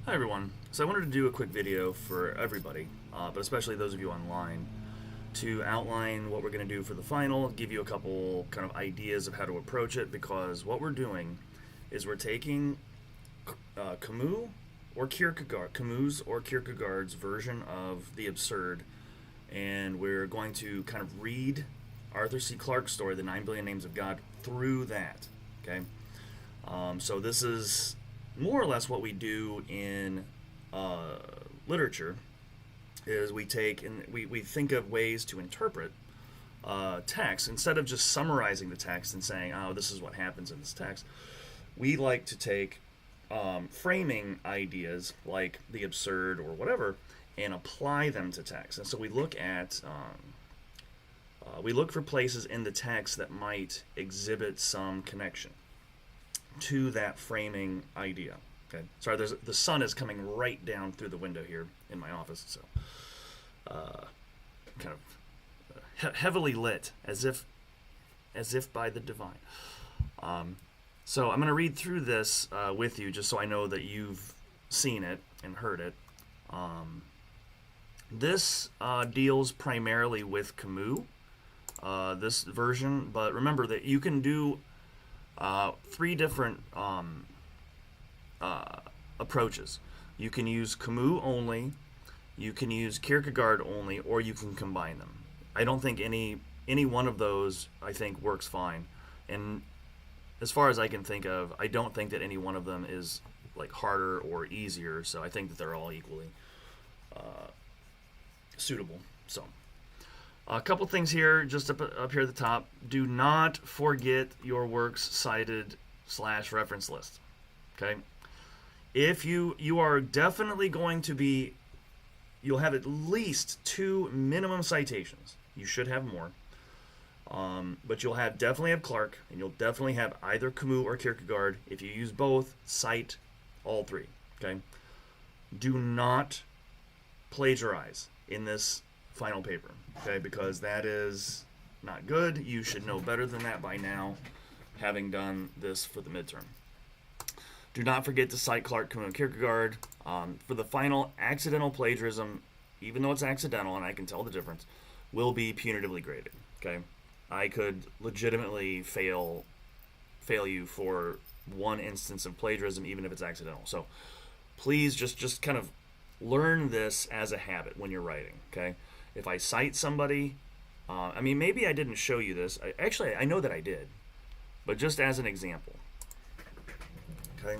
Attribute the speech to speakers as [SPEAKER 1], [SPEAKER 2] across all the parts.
[SPEAKER 1] Hi everyone. So I wanted to do a quick video for everybody, but especially those of you online, to outline what we're going to do for the final, give you a couple kind of ideas of how to approach it, because what we're doing is we're taking Camus or Kierkegaard's version of the absurd, and we're going to kind of read Arthur C. Clarke's story, The 9 Billion Names of God, through that. Okay? So this is more or less what we do in literature. Is we take and we think of ways to interpret text instead of just summarizing the text and saying, oh, this is what happens in this text. We like to take framing ideas like the absurd or whatever and apply them to text. And so we look at we look for places in the text that might exhibit some connection to that framing idea. Okay. Sorry, the sun is coming right down through the window here in my office, so kind of heavily lit, as if by the divine. So I'm going to read through this with you, just so I know that you've seen it and heard it. This deals primarily with Camus, this version, but remember that you can do three different approaches. You can use Camus only, you can use Kierkegaard only, or you can combine them. I don't think any one of those, I think, works fine. And as far as I can think of, I don't think that any one of them is like harder or easier, so I think that they're all equally suitable. So a couple things here, just up here at the top. Do not forget your works cited / reference list. Okay, if you are definitely going to be, you'll have at least 2 minimum citations. You should have more, but you'll definitely have Clarke, and you'll definitely have either Camus or Kierkegaard. If you use both, cite all 3. Okay, do not plagiarize in this final paper, okay, because that is not good. You should know better than that by now, having done this for the midterm. Do not forget to cite Clarke, Camus, and Kierkegaard. For the final, accidental plagiarism, even though it's accidental and I can tell the difference, will be punitively graded. Okay, I could legitimately fail you for one instance of plagiarism, even if it's accidental. So please just kind of learn this as a habit when you're writing. Okay, if I cite somebody, I mean, maybe I didn't show you this. Actually, I know that I did, but just as an example. Okay.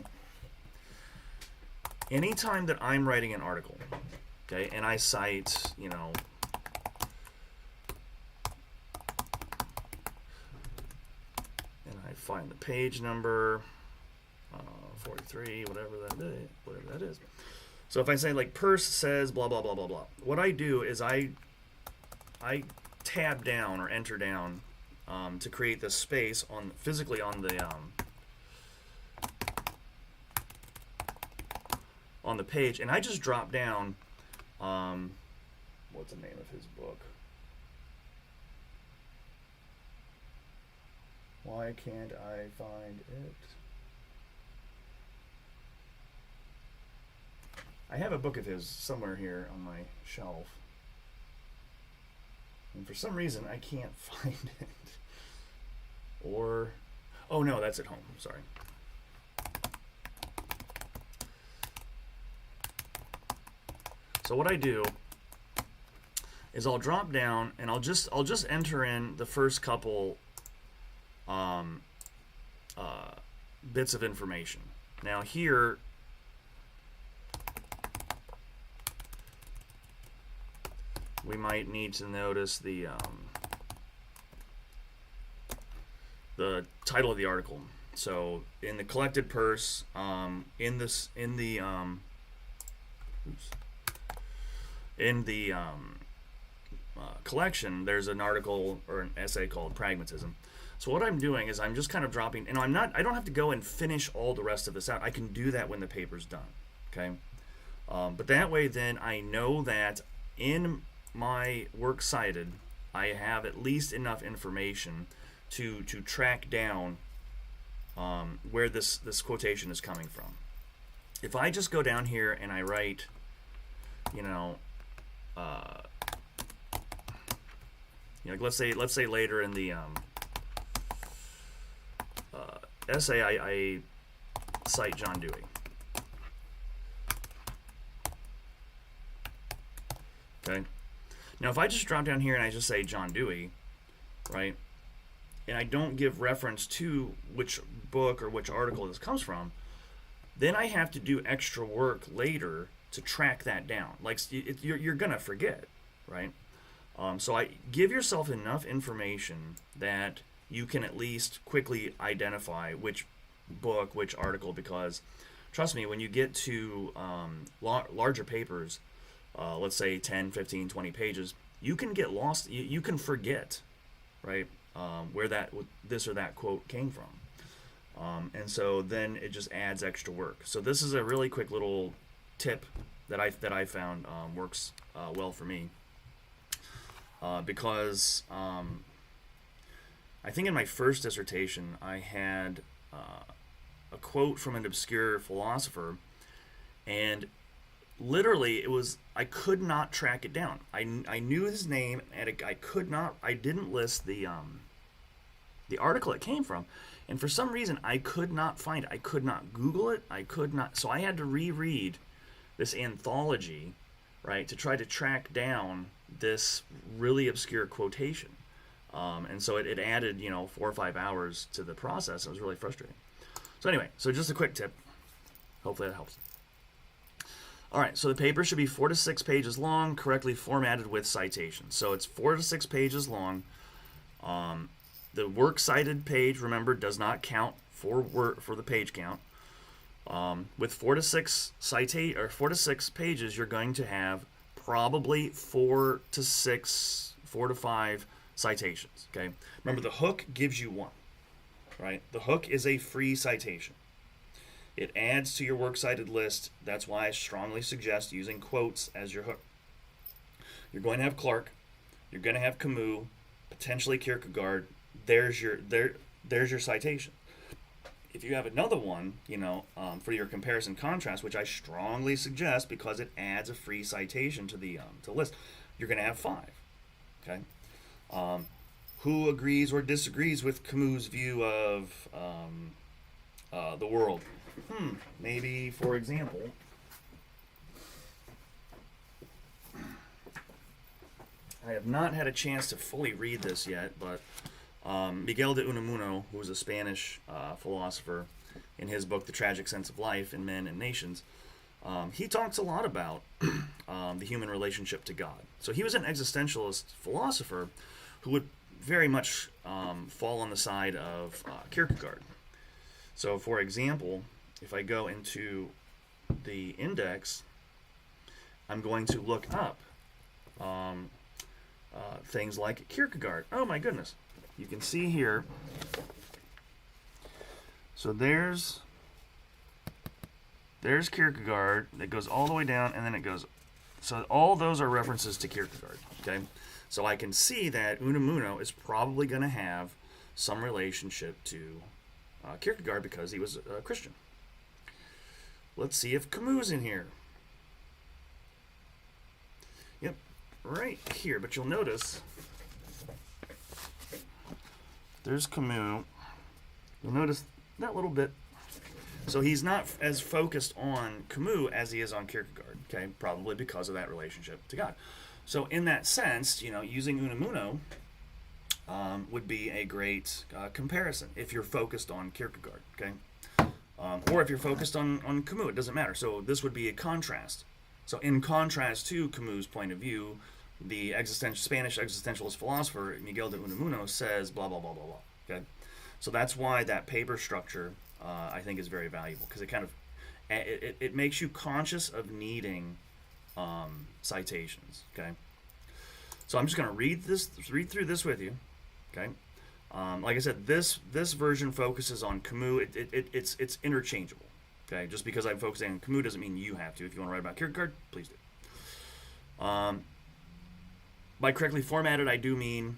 [SPEAKER 1] Anytime that I'm writing an article, okay, and I cite, and I find the page number, 43, whatever that is. So if I say like Peirce says blah blah blah blah blah, what I do is I tab down or enter down to create this space physically on the page, and I just drop down. What's the name of his book? Why can't I find it? I have a book of his somewhere here on my shelf, and for some reason I can't find it. Or, oh no, that's at home. Sorry. So what I do is I'll drop down and I'll just enter in the first couple bits of information. Now here, we might need to notice the title of the article. So in the collected Peirce, in the collection, there's an article or an essay called Pragmatism. So what I'm doing is I'm just kind of dropping, and I don't have to go and finish all the rest of this out. I can do that when the paper's done. Okay, but that way then I know that in my work cited, I have at least enough information to track down where this quotation is coming from. if I just go down here and I write, you know, let's say later in the essay I cite John Dewey. Okay. Now, if I just drop down here and I just say John Dewey, right, and I don't give reference to which book or which article this comes from, then I have to do extra work later to track that down. Like, you're going to forget, right? So I give yourself enough information that you can at least quickly identify which book, which article, because trust me, when you get to larger papers, let's say 10, 15, 20 pages, you can get lost. You can forget, right, where this or that quote came from. And so then it just adds extra work. So this is a really quick little tip that I found works well for me. Because I think in my first dissertation I had a quote from an obscure philosopher, and literally I could not track it down. I knew his name, and I didn't list the article it came from, and for some reason I could not find it. I could not Google it. So I had to reread this anthology, right, to try to track down this really obscure quotation. And so it added 4 or 5 hours to the process. It was really frustrating. So anyway, just a quick tip. Hopefully that helps. All right, so the paper should be 4 to 6 pages long, correctly formatted with citations. So it's 4 to 6 pages long. The works cited page, remember, does not count for the page count. With 4 to 6 pages, you're going to have probably 4 to 5 citations. Okay. Remember, the hook gives you one, right? The hook is a free citation. It adds to your works cited list. That's why I strongly suggest using quotes as your hook. You're going to have Clarke. You're going to have Camus, potentially Kierkegaard. There's your citation. If you have another one, for your comparison contrast, which I strongly suggest because it adds a free citation to the list, you're going to have 5. Okay. Who agrees or disagrees with Camus' view of the world? Maybe, for example, I have not had a chance to fully read this yet, but Miguel de Unamuno, who was a Spanish philosopher, in his book The Tragic Sense of Life in Men and Nations, he talks a lot about the human relationship to God. So he was an existentialist philosopher who would very much fall on the side of Kierkegaard. So, for example, if I go into the index, I'm going to look up things like Kierkegaard. Oh my goodness. You can see here. So there's Kierkegaard. It goes all the way down, and then it goes. So all those are references to Kierkegaard. Okay. So I can see that Unamuno is probably going to have some relationship to Kierkegaard because he was a Christian. Let's see if Camus is in here. Yep, right here. But you'll notice there's Camus. You'll notice that little bit. So he's not as focused on Camus as he is on Kierkegaard, okay? Probably because of that relationship to God. So in that sense, using Unamuno would be a great comparison if you're focused on Kierkegaard, okay? Or if you're focused on Camus, it doesn't matter. So this would be a contrast. So in contrast to Camus' point of view, the Spanish existentialist philosopher Miguel de Unamuno says blah, blah, blah, blah, blah, okay? So that's why that paper structure I think is very valuable, because it kind of it makes you conscious of needing citations. Okay, so I'm just going to read through this with you. Okay, like I said, this version focuses on Camus. It's interchangeable. Okay, just because I'm focusing on Camus doesn't mean you have to. If you want to write about Kierkegaard, please do. By correctly formatted, I do mean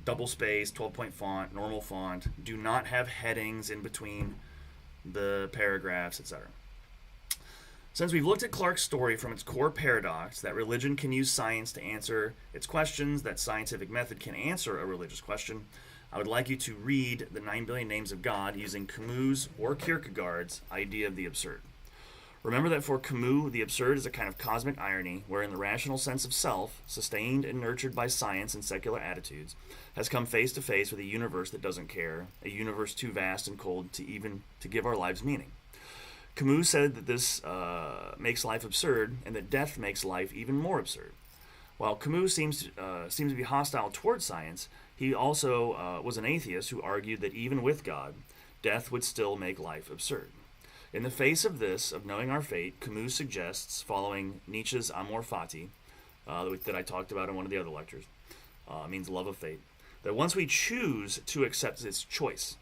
[SPEAKER 1] double space, 12-point font, normal font. Do not have headings in between the paragraphs, etc. Since we've looked at Clarke's story from its core paradox, that religion can use science to answer its questions, that scientific method can answer a religious question, I would like you to read The 9 Billion Names of God using Camus or Kierkegaard's idea of the absurd. Remember that for Camus, the absurd is a kind of cosmic irony wherein the rational sense of self, sustained and nurtured by science and secular attitudes, has come face to face with a universe that doesn't care, a universe too vast and cold to give our lives meaning. Camus said that this makes life absurd and that death makes life even more absurd. While Camus seems to be hostile towards science, he also was an atheist who argued that even with God, death would still make life absurd. In the face of this, of knowing our fate, Camus suggests, following Nietzsche's Amor Fati, that I talked about in one of the other lectures, means love of fate, that once we choose to accept its choice,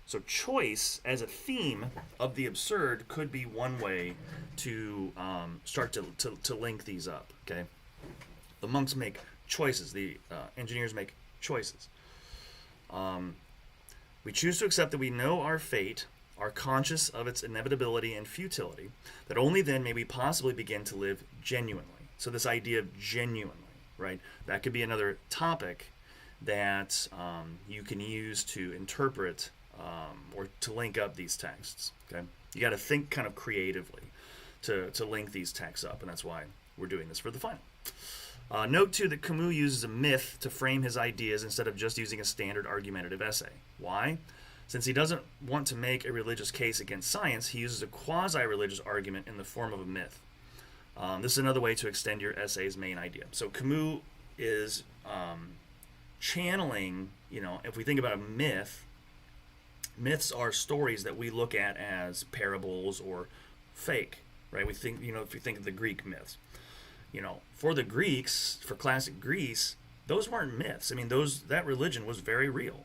[SPEAKER 1] so choice as a theme of the absurd could be one way to start to link these up, okay? The monks make choices. The engineers make choices. We choose to accept that we know our fate, are conscious of its inevitability and futility, that only then may we possibly begin to live genuinely. So this idea of genuinely, right? That could be another topic that you can use to interpret or to link up these texts, okay? You got to think kind of creatively to link these texts up, and that's why we're doing this for the final. Note, too, that Camus uses a myth to frame his ideas instead of just using a standard argumentative essay. Why? Since he doesn't want to make a religious case against science, he uses a quasi-religious argument in the form of a myth. This is another way to extend your essay's main idea. So Camus is channeling, if we think about a myth, myths are stories that we look at as parables or fake, right? We think, if you think of the Greek myths, for the Greeks, for classic Greece, those weren't myths. I mean, that religion was very real.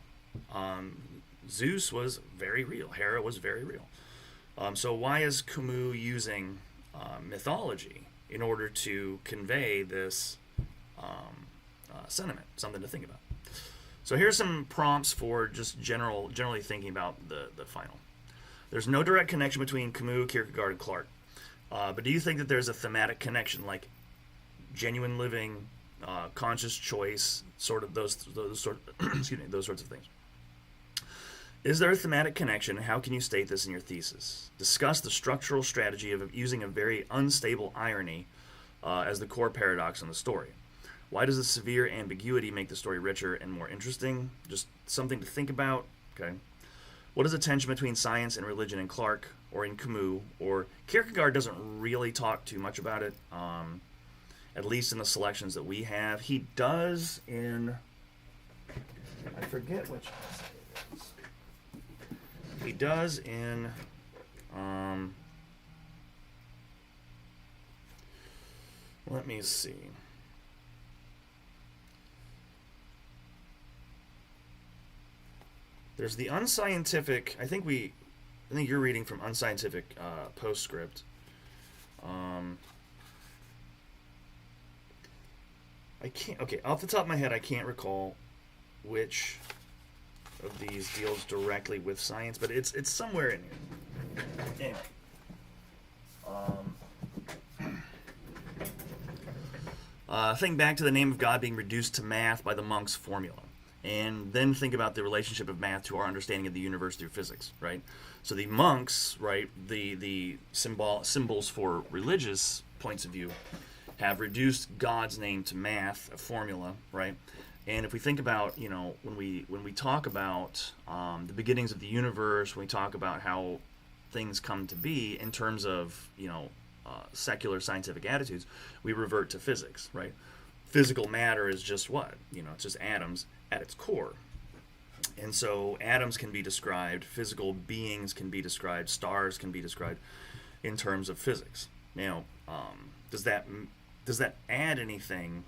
[SPEAKER 1] Zeus was very real. Hera was very real. So why is Camus using mythology in order to convey this sentiment, something to think about? So here's some prompts for just generally thinking about the final. There's no direct connection between Camus, Kierkegaard, and Clarke. But do you think that there's a thematic connection, like genuine living, conscious choice, sort of those sorts of things? Is there a thematic connection, and how can you state this in your thesis? Discuss the structural strategy of using a very unstable irony as the core paradox in the story. Why does the severe ambiguity make the story richer and more interesting? Just something to think about, okay? What is the tension between science and religion in Clarke or in Camus? Or Kierkegaard doesn't really talk too much about it, at least in the selections that we have. He does in, I forget which essay it is. He does in, let me see. There's the unscientific, I think you're reading from unscientific postscript. Off the top of my head, I can't recall which of these deals directly with science, but it's somewhere in here. Anyway. Think back to the name of God being reduced to math by the monks' formula, and then think about the relationship of math to our understanding of the universe through physics, right? So the monks, right, the symbols for religious points of view have reduced God's name to math, a formula, right? And if we think about, when we talk about the beginnings of the universe, when we talk about how things come to be in terms of, secular scientific attitudes, we revert to physics, right? Physical matter is just what? It's just atoms at its core. And so atoms can be described, physical beings can be described, stars can be described in terms of physics. Now, does that add anything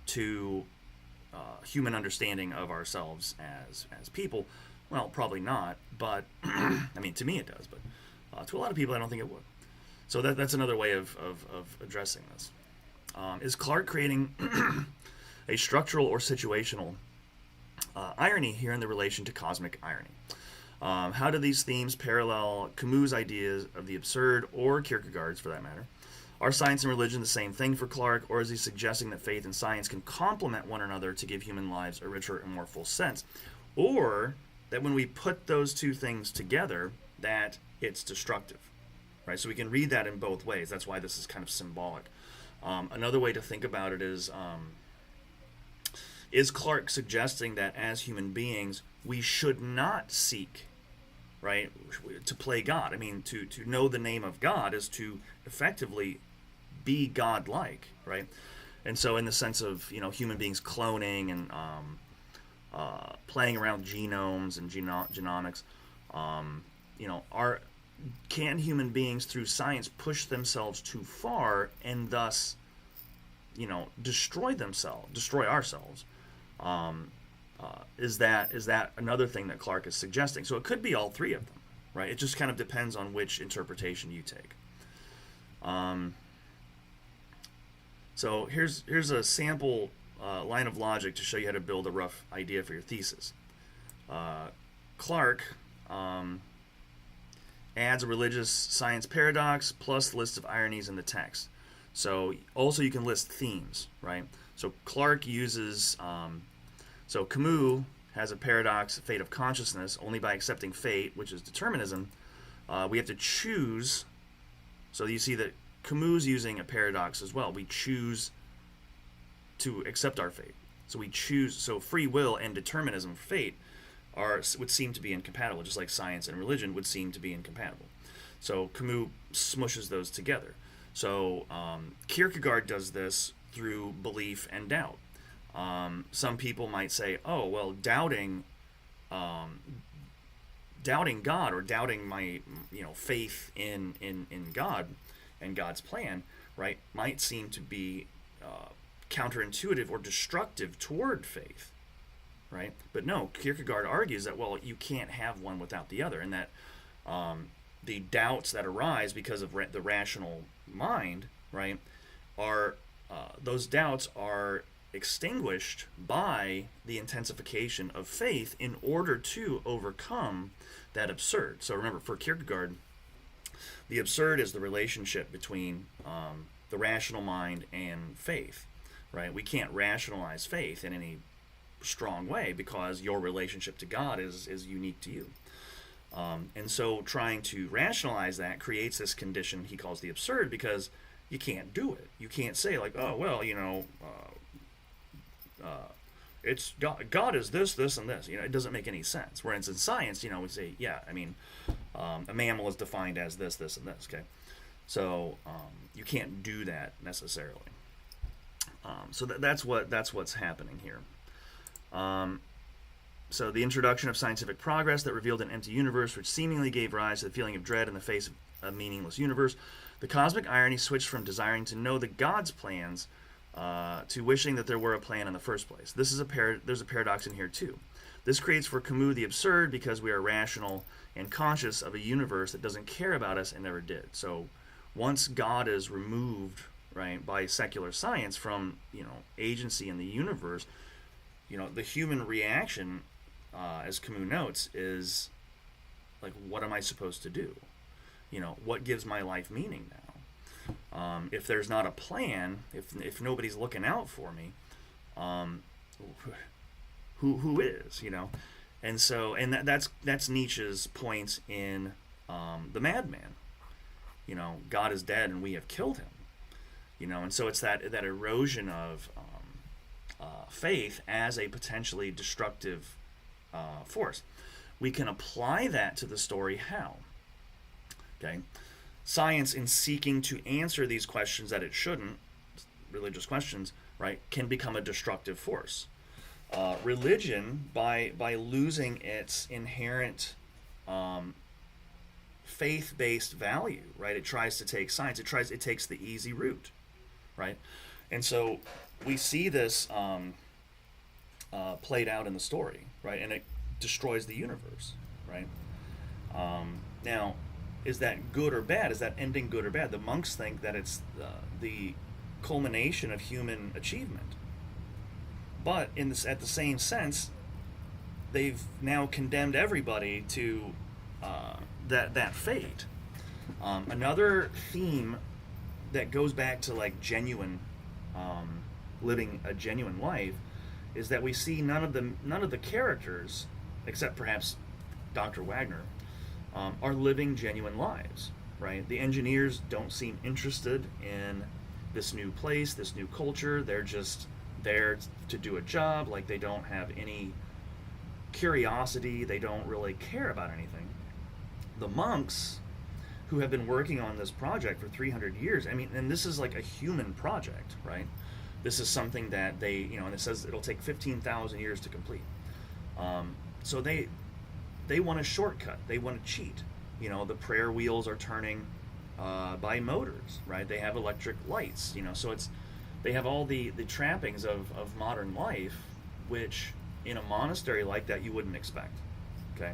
[SPEAKER 1] to human understanding of ourselves as people? Well, probably not, but to me it does, but to a lot of people I don't think it would. So that's another way of addressing this. Is Clarke creating a structural or situational irony here in the relation to cosmic irony? How do these themes parallel Camus' ideas of the absurd, or Kierkegaard's for that matter? Are science and religion the same thing for Clarke, or is he suggesting that faith and science can complement one another to give human lives a richer and more full sense? Or that when we put those two things together, that it's destructive, right? So we can read that in both ways. That's why this is kind of symbolic. Another way to think about it is Clarke suggesting that as human beings, we should not seek, right, to play God? I mean, to know the name of God is to effectively be God-like, right? And so in the sense of, human beings cloning and playing around genomes and genomics, can human beings through science push themselves too far and thus, destroy ourselves? Is that another thing that Clarke is suggesting? So it could be all three of them, right? It just kind of depends on which interpretation you take. So here's a sample line of logic to show you how to build a rough idea for your thesis. Clarke adds a religious science paradox plus list of ironies in the text. So also you can list themes, right? So Clarke uses, so Camus has a paradox, fate of consciousness. Only by accepting fate, which is determinism, we have to choose. So you see that Camus using a paradox as well. We choose to accept our fate. So we choose. So free will and determinism, fate, would seem to be incompatible, just like science and religion would seem to be incompatible. So Camus smushes those together. So Kierkegaard does this through belief and doubt. Some people might say, oh, well, doubting God, or doubting my faith in God and God's plan, right, might seem to be counterintuitive or destructive toward faith, right? But no, Kierkegaard argues that, well, you can't have one without the other, and that the doubts that arise because of the rational mind, right, are those doubts are extinguished by the intensification of faith in order to overcome that absurd. So remember, for Kierkegaard, the absurd is the relationship between the rational mind and faith, right? We can't rationalize faith in any strong way because your relationship to God is unique to you. And so trying to rationalize that creates this condition he calls the absurd, because you can't do it. You can't say like, oh, well, it's God is this, and this. It doesn't make any sense. Whereas in science, we say, yeah, I mean, a mammal is defined as this, and this. Okay, so you can't do that necessarily. So that's what's happening here. So the introduction of scientific progress that revealed an empty universe, which seemingly gave rise to the feeling of dread in the face of a meaningless universe. The cosmic irony switched from desiring to know the God's plans to wishing that there were a plan in the first place. There's a paradox in here too. This creates for Camus the absurd because we are rational and conscious of a universe that doesn't care about us and never did. So once God is removed, right, by secular science from agency in the universe, the human reaction, as Camus notes, is like, what am I supposed to do? What gives my life meaning now? If there's not a plan, if nobody's looking out for me, who is? And so, and that's Nietzsche's point in The Madman. God is dead and we have killed him. And so it's that erosion of faith as a potentially destructive force. We can apply that to the story how? Okay, science, in seeking to answer these questions that it shouldn't, religious questions, right, can become a destructive force. Religion, by losing its inherent faith-based value, right, it tries to take science. It takes the easy route, right, and so we see this played out in the story, right, and it destroys the universe, right. Now, is that good or bad? Is that ending good or bad? The monks think that it's the culmination of human achievement. But at the same sense, they've now condemned everybody to that fate. Another theme that goes back to like genuine living a genuine life is that we see none of the characters, except perhaps Dr. Wagner, are living genuine lives, right? The engineers don't seem interested in this new place, this new culture. They're just there to do a job. Like, they don't have any curiosity. They don't really care about anything. The monks, who have been working on this project for 300 years, I mean, and this is like a human project, right? This is something that they, you know, and it says it'll take 15,000 years to complete. So they want a shortcut. They want to cheat. You know, the prayer wheels are turning by motors, right? They have electric lights, you know, so they have all the trappings of modern life, which in a monastery like that you wouldn't expect, okay?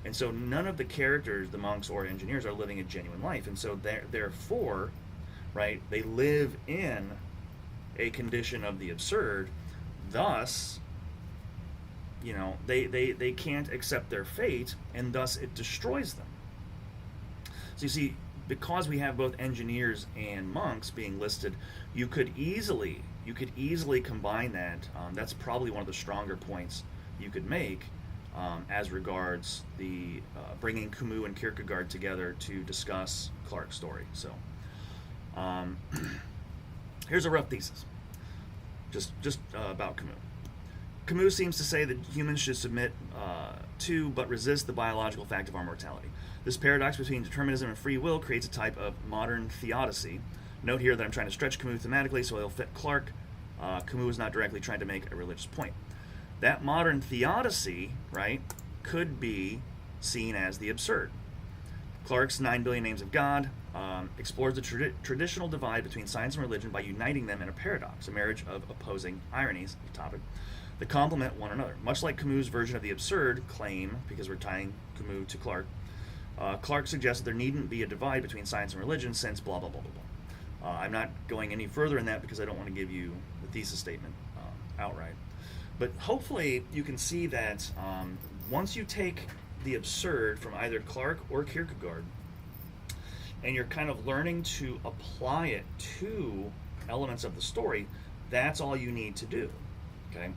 [SPEAKER 1] And so none of the characters, the monks or engineers, are living a genuine life. And so therefore, right, they live in a condition of the absurd. Thus, you know, they can't accept their fate, and thus it destroys them. So you see, because we have both engineers and monks being listed, you could easily combine that. That's probably one of the stronger points you could make as regards the bringing Camus and Kierkegaard together to discuss Clarke's story. So here's a rough thesis, just about Camus. Camus seems to say that humans should submit to but resist the biological fact of our mortality. This paradox between determinism and free will creates a type of modern theodicy. Note here that I'm trying to stretch Camus thematically so he'll fit Clarke. Camus is not directly trying to make a religious point. That modern theodicy, right, could be seen as the absurd. Clarke's 9 Billion Names of God explores the traditional divide between science and religion by uniting them in a paradox, a marriage of opposing ironies, the topic, that complement one another. Much like Camus' version of the absurd claim, because we're tying Camus to Clarke, Clarke suggests that there needn't be a divide between science and religion since blah, blah, blah, blah, blah. I'm not going any further in that because I don't want to give you the thesis statement outright. But hopefully you can see that once you take the absurd from either Clarke or Kierkegaard, and you're kind of learning to apply it to elements of the story, that's all you need to do, okay?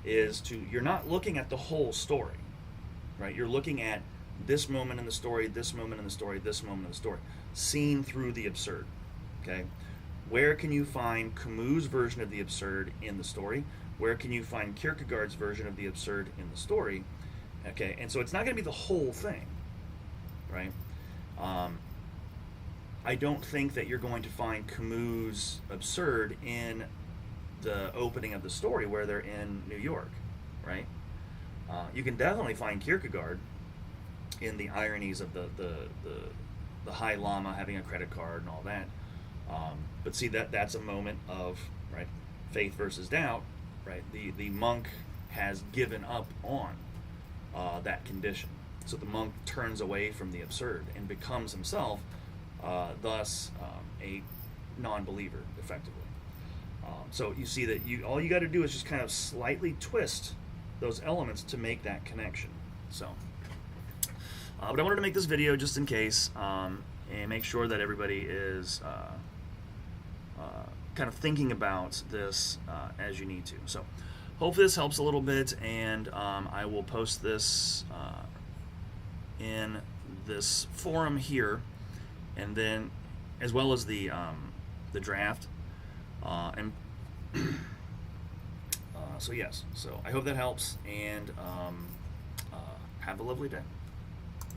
[SPEAKER 1] You're not looking at the whole story, right? You're looking at this moment in the story, this moment in the story, this moment in the story, seen through the absurd, okay? Where can you find Camus' version of the absurd in the story? Where can you find Kierkegaard's version of the absurd in the story? Okay, and so it's not going to be the whole thing, right? I don't think that you're going to find Camus' absurd in the opening of the story where they're in New York, right? You can definitely find Kierkegaard in the ironies of the High Lama having a credit card and all that. But see, that's a moment of, right, faith versus doubt, right? The monk has given up on that condition. So the monk turns away from the absurd and becomes himself, thus a non-believer, effectively. So you see that all you got to do is just kind of slightly twist those elements to make that connection. So, but I wanted to make this video just in case, and make sure that everybody is kind of thinking about this as you need to. So hopefully this helps a little bit, and I will post this in this forum here, and then as well as the draft, and so yes, so I hope that helps, and have a lovely day.